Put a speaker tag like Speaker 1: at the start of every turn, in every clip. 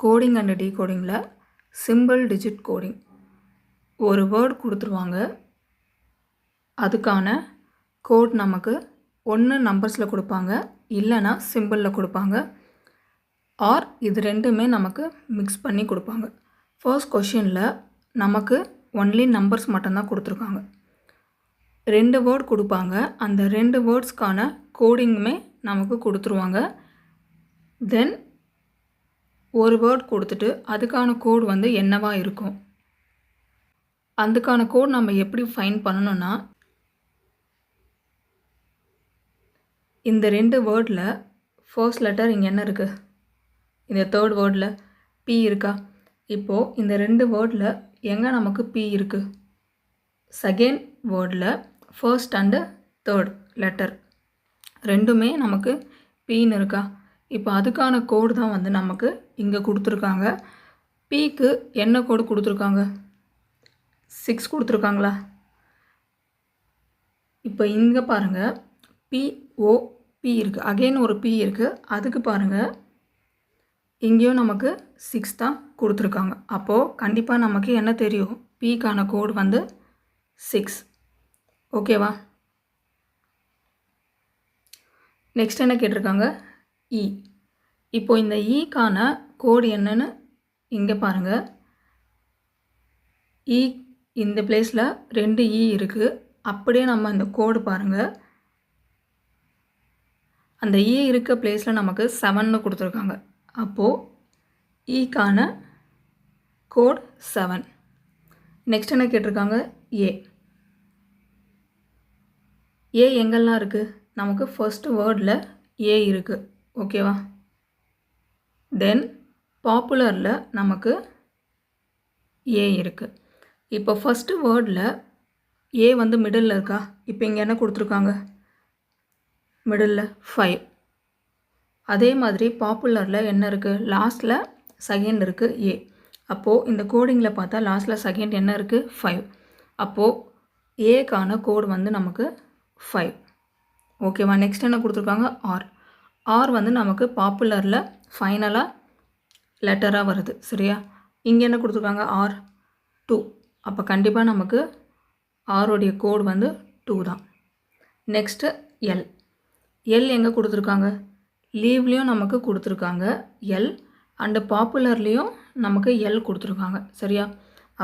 Speaker 1: Coding and டீகோடிங்கில் simple digit coding. ஒரு word கொடுத்துருவாங்க, அதுக்கான கோட் நமக்கு ஒன்று நம்பர்ஸில் கொடுப்பாங்க, இல்லைனா சிம்பிளில் கொடுப்பாங்க, ஆர் இது ரெண்டுமே நமக்கு மிக்ஸ் பண்ணி கொடுப்பாங்க. ஃபர்ஸ்ட் கொஷினில் நமக்கு ஒன்லி நம்பர்ஸ் மட்டும்தான் கொடுத்துருக்காங்க. 2 வேர்ட் கொடுப்பாங்க, அந்த 2 வேர்ட்ஸ்க்கான கோடிங்குமே நமக்கு கொடுத்துருவாங்க. தென் ஒரு வேர்ட் கொடுத்துட்டு அதுக்கான கோட் வந்து என்னவா இருக்கும், அதுக்கான கோட் நம்ம எப்படி ஃபைண்ட் பண்ணணும்னா, இந்த 2 வேர்டில் ஃபர்ஸ்ட் லெட்டர் இங்கே என்ன இருக்குது, இந்த தேர்ட் வேர்டில் பி இருக்கா? இப்போது இந்த 2 வேர்டில் எங்கே நமக்கு பி இருக்குது? செகண்ட் வேர்டில் ஃபர்ஸ்ட் அண்டு தேர்ட் லெட்டர் ரெண்டுமே நமக்கு பின்னு இருக்கா? இப்போ அதுக்கான கோடு தான் வந்து நமக்கு இங்கே கொடுத்துருக்காங்க. பிக்கு என்ன கோடு கொடுத்துருக்காங்க? 6 கொடுத்துருக்காங்களா? இப்போ இங்கே பாருங்கள், பி இருக்குது, அகெயின் ஒரு பி இருக்குது, அதுக்கு பாருங்கள் இங்கேயும் நமக்கு 6 தான் கொடுத்துருக்காங்க. அப்போது கண்டிப்பாக நமக்கு என்ன தெரியும், பிக்கான கோடு வந்து 6. ஓகேவா? நெக்ஸ்ட் என்ன கேட்டிருக்காங்க, இ. இப்போது இந்த ஈக்கான கோடு என்னன்னு இங்கே பாருங்கள், இ இந்த பிளேஸில் 2 இ இருக்குது. அப்படியே நம்ம இந்த கோடு பாருங்கள், அந்த இ இருக்க பிளேஸில் நமக்கு 7ன்னு கொடுத்துருக்காங்க. அப்போது ஈக்கான கோட் 7. நெக்ஸ்ட் என்ன கேட்டிருக்காங்க, ஏ. ஏ எங்கெல்லாம் இருக்குது? நமக்கு ஃபர்ஸ்ட் வேர்டில் ஏ இருக்குது. ஓகேவா? தென் பாப்புலரில் நமக்கு ஏ இருக்குது. இப்போ ஃபஸ்ட்டு வேர்டில் ஏ வந்து மிடில் இருக்கா? இப்போ இங்கே என்ன கொடுத்துருக்காங்க, மிடில் 5. அதே மாதிரி பாப்புலரில் என்ன இருக்குது, லாஸ்ட்டில் செகண்ட் இருக்குது ஏ. அப்போது இந்த கோடிங்கில் பார்த்தா லாஸ்ட்டில் செகண்ட் என்ன இருக்குது, 5. அப்போது ஏக்கான கோடு வந்து நமக்கு 5. ஓகேவா? நெக்ஸ்ட் என்ன கொடுத்துருக்காங்க, ஆர். ஆர் வந்து நமக்கு பாப்புலரில் ஃபைனலாக லெட்டராக வருது, சரியா? இங்கே என்ன கொடுத்துருக்காங்க, ஆர் 2. அப்போ கண்டிப்பாக நமக்கு ஆரோடைய கோடு வந்து 2 தான். Next L. எல் எங்கே கொடுத்துருக்காங்க, லீவ்லேயும் நமக்கு கொடுத்துருக்காங்க எல், அண்டு பாப்புலர்லேயும் நமக்கு எல் கொடுத்துருக்காங்க, சரியா?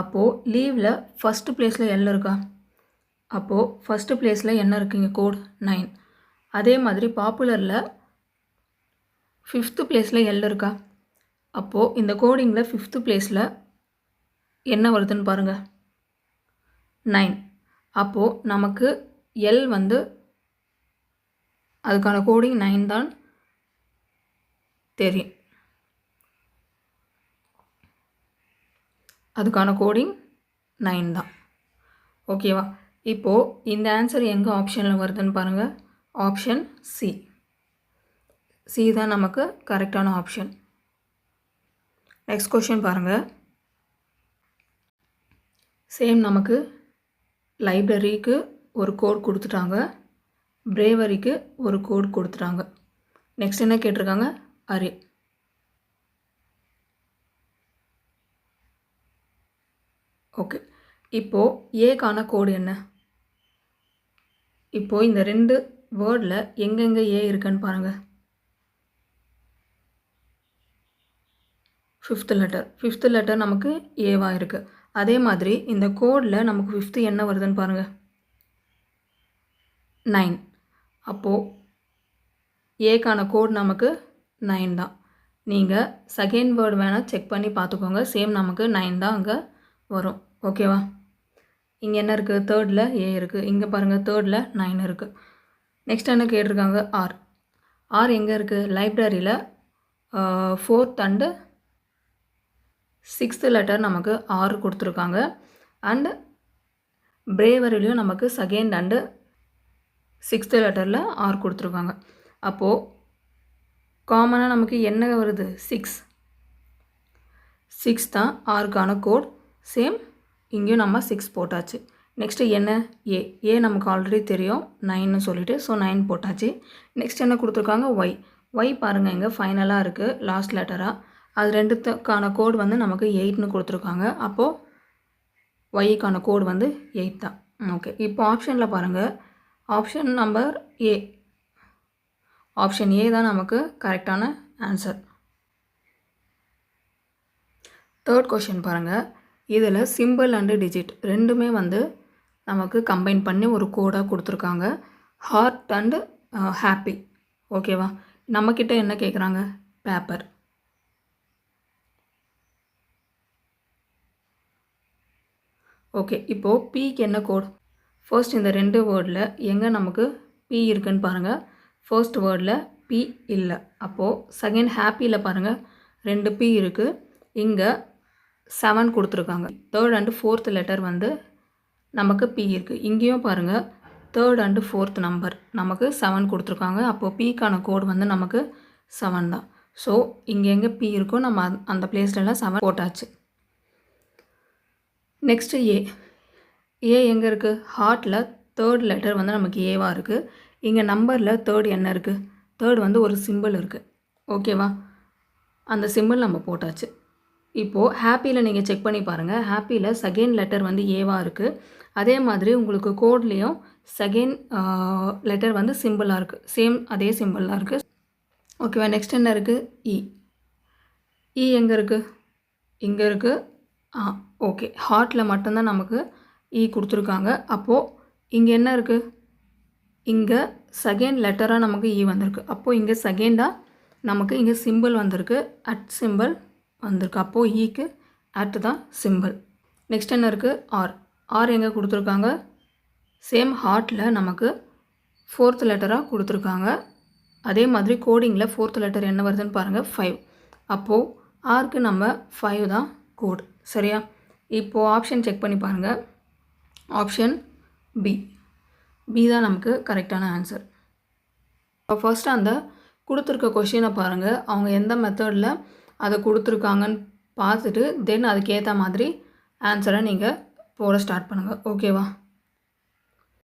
Speaker 1: அப்போது லீவில் ஃபஸ்ட்டு பிளேஸில் எல் இருக்கா? அப்போது ஃபஸ்ட்டு பிளேஸில் என்ன இருக்குங்க, கோட் 9. அதே மாதிரி பாப்புலரில் 5th பிளேஸில் எல் இருக்கா? அப்போது இந்த கோடிங்கில் 5th பிளேஸில் என்ன வருதுன்னு பாருங்கள், 9. அப்போது நமக்கு எல் வந்து அதுக்கான கோடிங் 9 தான் தெரியும். அதுக்கான கோடிங் 9 தான். ஓகேவா? இப்போது இந்த ஆன்சர் எங்கே ஆப்ஷனில் வருதுன்னு பாருங்கள், ஆப்ஷன் சி. சி தான் நமக்கு கரெக்டான ஆப்ஷன். நெக்ஸ்ட் கொஷின் பாருங்கள். சேம் நமக்கு லைப்ரரிக்கு ஒரு கோட் கொடுத்துட்டாங்க, பிரேவரிக்கு ஒரு கோட் கொடுத்துட்டாங்க. நெக்ஸ்ட் என்ன கேட்டிருக்காங்க, அரே. ஓகே, இப்போது ஏக்கான கோடு என்ன? இப்போது இந்த 2 வேர்டில் எங்கெங்கே ஏ இருக்குன்னு பாருங்கள். 5th லெட்டர் நமக்கு ஏவாக இருக்குது. அதே மாதிரி இந்த கோடில் நமக்கு 5th என்ன வருதுன்னு பாருங்கள், 9. அப்போது ஏக்கான கோட் நமக்கு 9 தான். நீங்கள் செகண்ட் வேர்டு வேணால் செக் பண்ணி பார்த்துக்கோங்க, சேம் நமக்கு 9 தான் அங்கே வரும். ஓகேவா? இங்கே என்ன இருக்குது, தேர்டில் ஏ இருக்குது, இங்கே பாருங்கள் தேர்டில் 9 இருக்குது. நெக்ஸ்ட் என்ன கேட்டிருக்காங்க, ஆர். ஆர் எங்கே இருக்குது, லைப்ரரியில் 4th அண்டு 6th லெட்டர் நமக்கு ஆர் கொடுத்துருக்காங்க. அண்டு பிரேவரிலையும் நமக்கு செகண்ட் அண்டு 6th லெட்டரில் ஆர் கொடுத்துருக்காங்க. அப்போது காமனாக நமக்கு என்ன வருது, 6 தான் ஆருக்கான கோட். சேம் இங்கேயும் நம்ம 6 போட்டாச்சு. நெக்ஸ்ட்டு என்ன, ஏ நமக்கு ஆல்ரெடி தெரியும் 9ன்னு சொல்லிவிட்டு, ஸோ 9 போட்டாச்சு. நெக்ஸ்ட் என்ன கொடுத்துருக்காங்க, ஒய். ஒய் பாருங்கள் இங்கே ஃபைனலாக இருக்குது லாஸ்ட் லெட்டராக. அது ரெண்டுத்துக்கான கோடு வந்து நமக்கு 8ன்னு கொடுத்துருக்காங்க. அப்போது ஒய்க்கான கோடு வந்து 8 தான். ஓகே, இப்போ ஆப்ஷனில் பாருங்கள். Option number A, option A தான் நமக்கு கரெக்டான ஆன்சர். தேர்ட் கொஷின் பாருங்கள். இதில் சிம்பிள் அண்டு டிஜிட் ரெண்டுமே வந்து நமக்கு கம்பைன் பண்ணி ஒரு கோடாக கொடுத்துருக்காங்க. Heart and happy. ஓகேவா? நம்மக்கிட்ட என்ன கேட்குறாங்க? பேப்பர். ஓகே, இப்போது பிக்கு என்ன கோட்? ஃபர்ஸ்ட் இந்த 2 வேர்டில் எங்கே நமக்கு பி இருக்குன்னு பாருங்கள். ஃபர்ஸ்ட் வேர்டில் பி இல்லை. அப்போது செகண்ட் ஹாப்பியில் பாருங்கள் 2 பி இருக்குது. இங்கே 7 கொடுத்துருக்காங்க. தேர்ட் அண்டு ஃபோர்த் லெட்டர் வந்து நமக்கு பி இருக்குது. இங்கேயும் பாருங்கள் தேர்ட் அண்டு ஃபோர்த் நம்பர் நமக்கு 7 கொடுத்துருக்காங்க. அப்போது பிக்கான கோடு வந்து நமக்கு 7 தான். ஸோ இங்கே எங்கே பி இருக்கோ நம்ம அந்த பிளேஸ்லலாம் 7 போட்டாச்சு. நெக்ஸ்ட்டு ஏ. ஏ எங்கே இருக்குது? ஹார்ட்டில் தேர்ட் லெட்டர் வந்து நமக்கு ஏவாக இருக்குது. இங்கே நம்பரில் தேர்ட் என்ன இருக்குது? தேர்ட் வந்து ஒரு சிம்பிள் இருக்குது. ஓகேவா? அந்த சிம்பிள் நம்ம போட்டாச்சு. இப்போது ஹாப்பியில் நீங்கள் செக் பண்ணி பாருங்கள். ஹாப்பியில் செகண்ட் லெட்டர் வந்து ஏவாக இருக்குது. அதே மாதிரி உங்களுக்கு கோட்லேயும் செகண்ட் லெட்டர் வந்து சிம்பிளாக இருக்குது. சேம் அதே சிம்பிளாக இருக்குது. ஓகேவா? நெக்ஸ்ட் என்ன இருக்குது? இ. இ எங்கே இருக்குது? இங்கே இருக்குது. ஓகே, ஹார்ட்டில் மட்டும்தான் நமக்கு இ கொடுத்துருக்காங்க. அப்போது இங்கே என்ன இருக்குது? இங்கே செகண்ட் லெட்டராக நமக்கு இ வந்திருக்கு. அப்போது இங்கே செகண்டாக நமக்கு இங்கே சிம்பிள் வந்திருக்கு. அட் சிம்பிள் வந்திருக்கு. அப்போது ஈக்கு அட் தான் சிம்பிள். நெக்ஸ்ட் என்ன இருக்குது? ஆர். ஆர் எங்கே கொடுத்துருக்காங்க? சேம் ஹார்ட்டில் நமக்கு ஃபோர்த் லெட்டராக கொடுத்துருக்காங்க. அதே மாதிரி கோடிங்கில் ஃபோர்த் லெட்டர் என்ன வருதுன்னு பாருங்கள், 5. அப்போது ஆருக்கு நம்ம 5 தான் கோட். சரியா? இப்போது ஆப்ஷன் செக் பண்ணி பாருங்கள். Option B. பி தான் நமக்கு கரெக்டான ஆன்சர். இப்போ ஃபர்ஸ்ட்டு அந்த கொடுத்துருக்க கொஷினை பாருங்கள். அவங்க எந்த மெத்தடில் அதை கொடுத்துருக்காங்கன்னு பார்த்துட்டு தென் அதுக்கேற்ற மாதிரி ஆன்சரை நீங்கள் போட ஸ்டார்ட் பண்ணுங்கள். ஓகேவா?